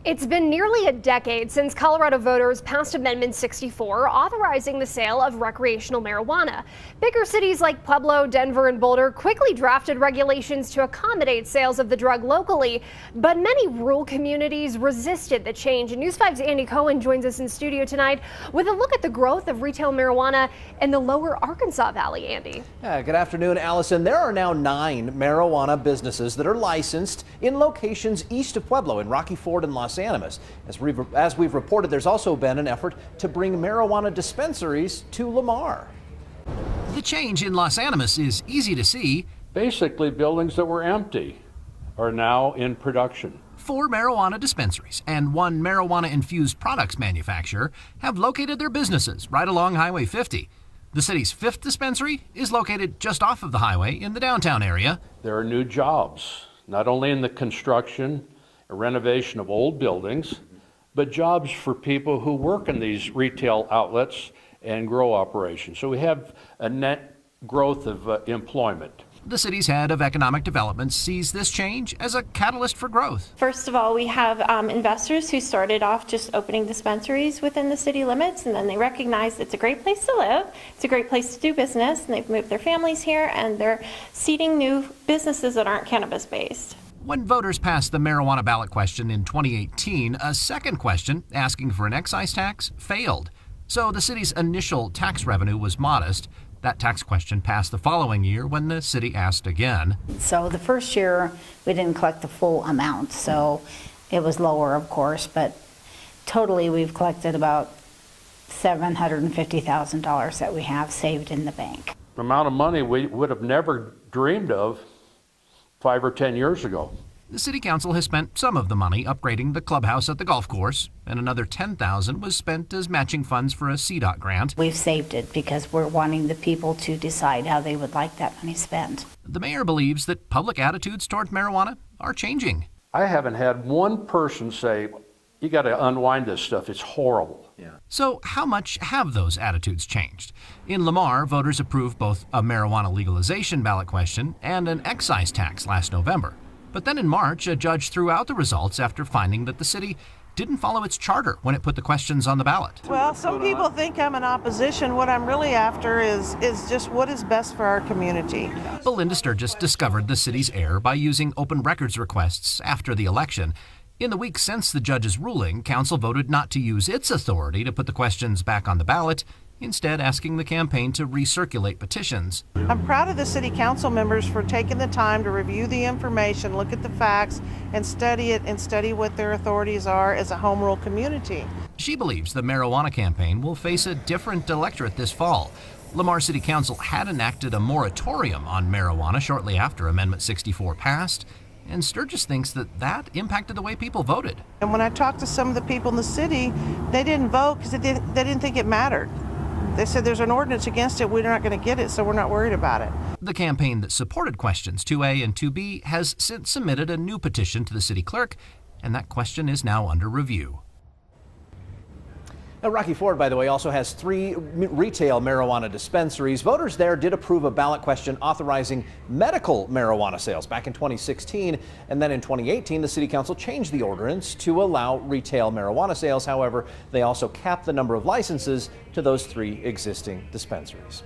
It's been nearly a decade since Colorado voters passed Amendment 64, authorizing the sale of recreational marijuana. Bigger cities like Pueblo, Denver, and Boulder quickly drafted regulations to accommodate sales of the drug locally, but many rural communities resisted the change. And News 5's Andy KOEN joins us in studio tonight with a look at the growth of retail marijuana in the lower Arkansas Valley. Andy. Yeah, good afternoon, Allison. There are now 9 marijuana businesses that are licensed in locations east of Pueblo in Rocky Ford and Los Animas. As we've reported, there's also been an effort to bring marijuana dispensaries to Lamar. The change in Los Animas is easy to see. Basically, buildings that were empty are now in production. 4 marijuana dispensaries and 1 marijuana-infused products manufacturer have located their businesses right along Highway 50. The city's 5th dispensary is located just off of the highway in the downtown area. There are new jobs, not only in the construction and renovation of old buildings, but jobs for people who work in these retail outlets and grow operations. So we have a net growth of employment. The city's head of economic development sees this change as a catalyst for growth. First of all, we have investors who started off just opening dispensaries within the city limits, and then they recognize it's a great place to live, it's a great place to do business, and they've moved their families here, and they're seeding new businesses that aren't cannabis-based. When voters passed the marijuana ballot question in 2018, a second question asking for an excise tax failed. So the city's initial tax revenue was modest. That tax question passed the following year when the city asked again. So the first year we didn't collect the full amount, so it was lower, of course, but totally we've collected about $750,000 that we have saved in the bank. The amount of money we would have never dreamed of 5 or 10 years ago. The city council has spent some of the money upgrading the clubhouse at the golf course, and another $10,000 was spent as matching funds for a CDOT grant. We've saved it because we're wanting the people to decide how they would like that money spent. The mayor believes that public attitudes toward marijuana are changing. I haven't had one person say, you got to unwind this stuff, it's horrible. So how much have those attitudes changed? In Lamar, voters approved both a marijuana legalization ballot question and an excise tax last November. But then in March, a judge threw out the results after finding that the city didn't follow its charter when it put the questions on the ballot. Well, some people think I'm in opposition. What I'm really after is just what is best for our community. Belinda Sturges discovered the city's error by using open records requests after the election. In the week since the judge's ruling, council voted not to use its authority to put the questions back on the ballot, instead asking the campaign to recirculate petitions. I'm proud of the city council members for taking the time to review the information, look at the facts, and study it and study what their authorities are as a home rule community. She believes the marijuana campaign will face a different electorate this fall. Lamar City Council had enacted a moratorium on marijuana shortly after Amendment 64 passed, and Sturges thinks that impacted the way people voted. And when I talked to some of the people in the city, they didn't vote because they didn't think it mattered. They said there's an ordinance against it, we're not going to get it, so we're not worried about it. The campaign that supported questions 2A and 2B has since submitted a new petition to the city clerk, and that question is now under review. Now, Rocky Ford, by the way, also has 3 retail marijuana dispensaries. Voters there did approve a ballot question authorizing medical marijuana sales back in 2016. And then in 2018, the city council changed the ordinance to allow retail marijuana sales. However, they also capped the number of licenses to those 3 existing dispensaries.